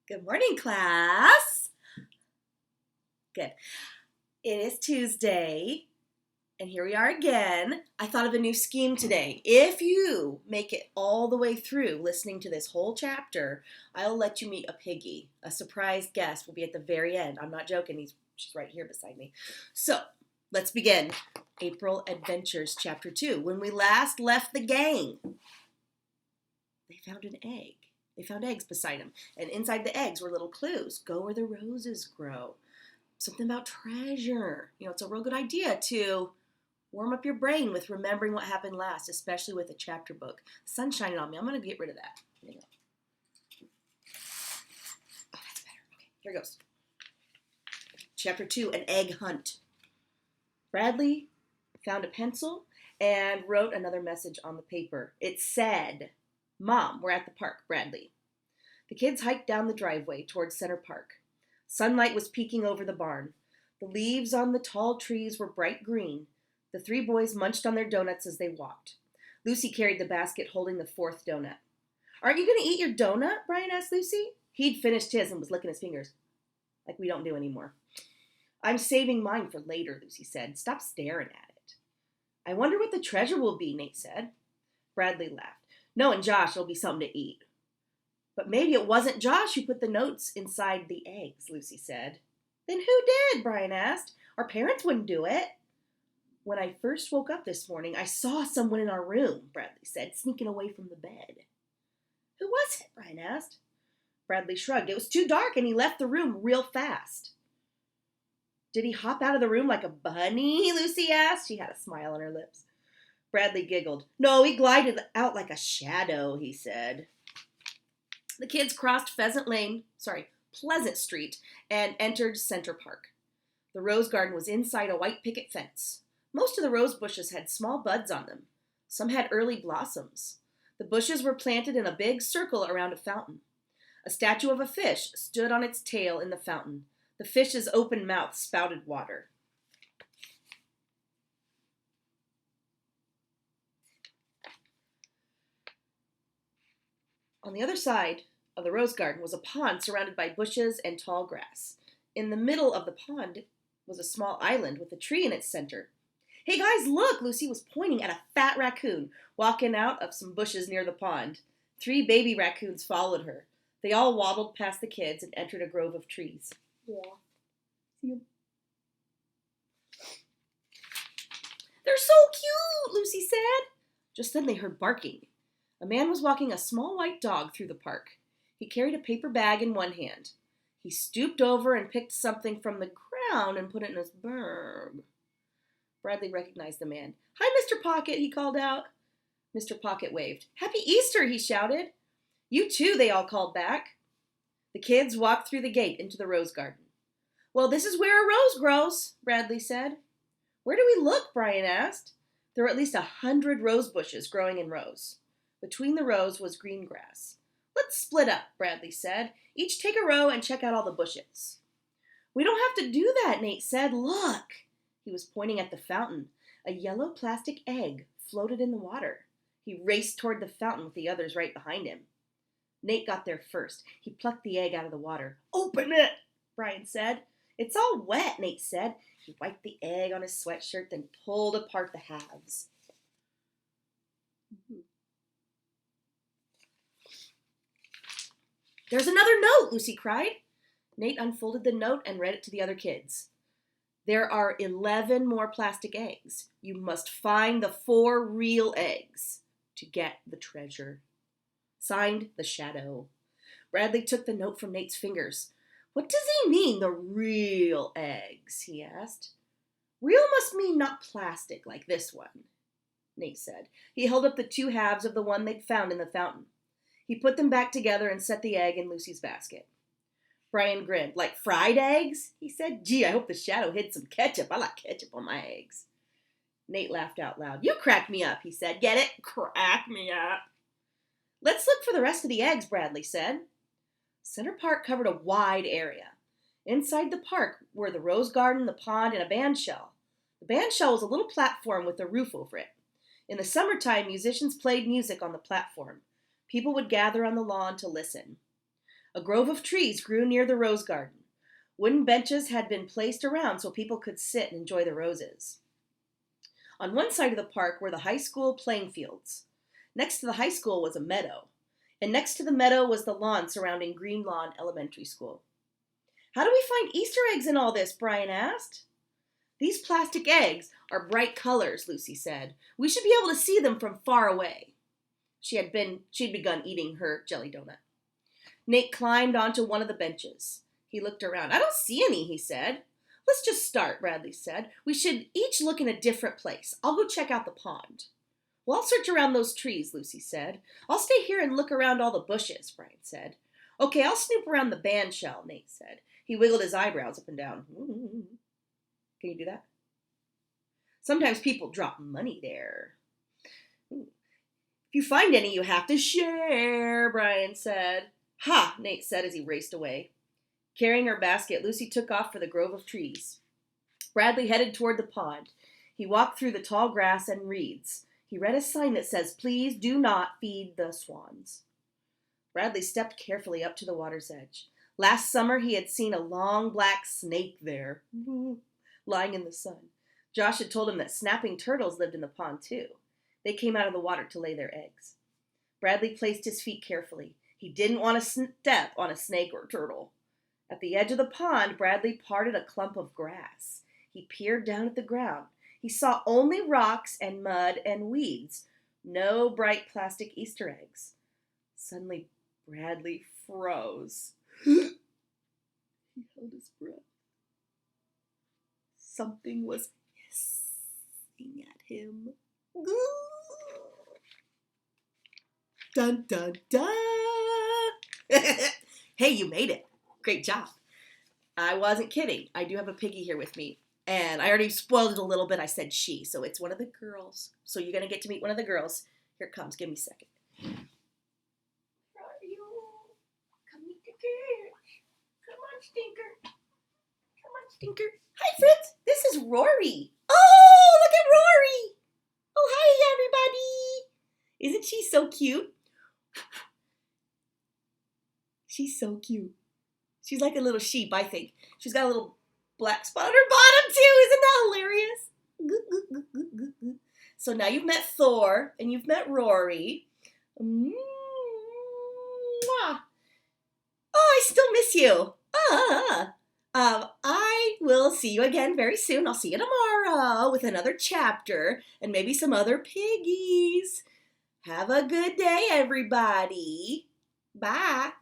Good morning, class. Good. It is Tuesday, and here we are again. I thought of a new scheme today. If you make it all the way through listening to this whole chapter, I'll let you meet a piggy. A surprise guest will be at the very end. I'm not joking. She's right here beside me. So, let's begin. April Adventures, Chapter 2. When we last left the gang, they found an egg. They found eggs beside them, and inside the eggs were little clues. Go where the roses grow. Something about treasure. It's a real good idea to warm up your brain with remembering what happened last, especially with a chapter book. The sun's shining on me. I'm going to get rid of that. There you go. Oh, that's better. Okay, here goes. Chapter 2, An Egg Hunt. Bradley found a pencil and wrote another message on the paper. It said, "Mom, we're at the park, Bradley." The kids hiked down the driveway towards Center Park. Sunlight was peeking over the barn. The leaves on the tall trees were bright green. The three boys munched on their donuts as they walked. Lucy carried the basket holding the fourth donut. "Aren't you going to eat your donut?" Brian asked Lucy. He'd finished his and was licking his fingers, like we don't do anymore. "I'm saving mine for later," Lucy said. "Stop staring at it." "I wonder what the treasure will be," Nate said. Bradley laughed. "Knowing Josh, it'll be something to eat." "But maybe it wasn't Josh who put the notes inside the eggs," Lucy said. "Then who did?" Brian asked. "Our parents wouldn't do it." "When I first woke up this morning, I saw someone in our room," Bradley said, "sneaking away from the bed." "Who was it?" Brian asked. Bradley shrugged. "It was too dark and he left the room real fast." "Did he hop out of the room like a bunny?" Lucy asked. She had a smile on her lips. Bradley giggled. "No, he glided out like a shadow," he said. The kids crossed Pleasant Street and entered Center Park. The rose garden was inside a white picket fence. Most of the rose bushes had small buds on them. Some had early blossoms. The bushes were planted in a big circle around a fountain. A statue of a fish stood on its tail in the fountain. The fish's open mouth spouted water. On the other side of the rose garden was a pond surrounded by bushes and tall grass. In the middle of the pond was a small island with a tree in its center. "Hey guys, look!" Lucy was pointing at a fat raccoon walking out of some bushes near the pond. 3 baby raccoons followed her. They all waddled past the kids and entered a grove of trees. Yeah. See them? "They're so cute," Lucy said. Just then they heard barking. A man was walking a small white dog through the park. He carried a paper bag in one hand. He stooped over and picked something from the ground and put it in his bag. Bradley recognized the man. "Hi, Mr. Pocket," he called out. Mr. Pocket waved. "Happy Easter," he shouted. "You too," they all called back. The kids walked through the gate into the rose garden. "Well, this is where a rose grows," Bradley said. "Where do we look?" Brian asked. There were at least 100 rose bushes growing in rows. Between the rows was green grass. "Let's split up," Bradley said. "Each take a row and check out all the bushes." "We don't have to do that," Nate said. "Look." He was pointing at the fountain. A yellow plastic egg floated in the water. He raced toward the fountain with the others right behind him. Nate got there first. He plucked the egg out of the water. "Open it," Brian said. "It's all wet," Nate said. He wiped the egg on his sweatshirt, then pulled apart the halves. "There's another note," Lucy cried. Nate unfolded the note and read it to the other kids. "There are 11 more plastic eggs. You must find the 4 real eggs to get the treasure. Signed, The Shadow." Bradley took the note from Nate's fingers. "What does he mean, the real eggs?" he asked. "Real must mean not plastic like this one," Nate said. He held up the 2 halves of the one they'd found in the fountain. He put them back together and set the egg in Lucy's basket. Brian grinned. "Like fried eggs?" he said. "Gee, I hope the shadow hid some ketchup. I like ketchup on my eggs." Nate laughed out loud. "You crack me up," he said. "Get it? Crack me up." "Let's look for the rest of the eggs," Bradley said. Center Park covered a wide area. Inside the park were the rose garden, the pond, and a bandshell. The bandshell was a little platform with a roof over it. In the summertime, musicians played music on the platform. People would gather on the lawn to listen. A grove of trees grew near the rose garden. Wooden benches had been placed around so people could sit and enjoy the roses. On one side of the park were the high school playing fields. Next to the high school was a meadow, and next to the meadow was the lawn surrounding Green Lawn Elementary School. How do we find Easter eggs in all this? Brian asked. These plastic eggs are bright colors, Lucy said. We should be able to see them from far away. She'd begun eating her jelly donut. Nate climbed onto one of the benches. He looked around. I don't see any, he said. Let's just start, Bradley said. We should each look in a different place. I'll go check out the pond. Well, I'll search around those trees, Lucy said. I'll stay here and look around all the bushes, Brian said. Okay, I'll snoop around the band shell, Nate said. He wiggled his eyebrows up and down. Can you do that? Sometimes people drop money there. If you find any, you have to share, Brian said. Ha, Nate said as he raced away. Carrying her basket, Lucy took off for the grove of trees. Bradley headed toward the pond. He walked through the tall grass and reeds. He read a sign that says, "Please do not feed the swans." Bradley stepped carefully up to the water's edge. Last summer, he had seen a long black snake there, lying in the sun. Josh had told him that snapping turtles lived in the pond, too. They came out of the water to lay their eggs. Bradley placed his feet carefully. He didn't want to step on a snake or turtle. At the edge of the pond, Bradley parted a clump of grass. He peered down at the ground. He saw only rocks and mud and weeds. No bright plastic Easter eggs. Suddenly, Bradley froze. He held his breath. Something was hissing at him. Dun, dun, dun. Hey, you made it. Great job. I wasn't kidding. I do have a piggy here with me. And I already spoiled it a little bit. I said she, so it's one of the girls. So you're going to get to meet one of the girls. Here it comes. Give me a second. Where are you? Come meet the girl. Come on, Stinker. Come on, Stinker. Hi, Fritz. This is Rory. Oh, look at Rory. Oh, hi, everybody. Isn't she so cute? She's so cute. She's like a little sheep, I think. She's got a little black spot on her bottom, too. Isn't that hilarious? So now you've met Thor, and you've met Rory. Mwah. Oh, I still miss you. I will see you again very soon. I'll see you tomorrow with another chapter and maybe some other piggies. Have a good day, everybody. Bye.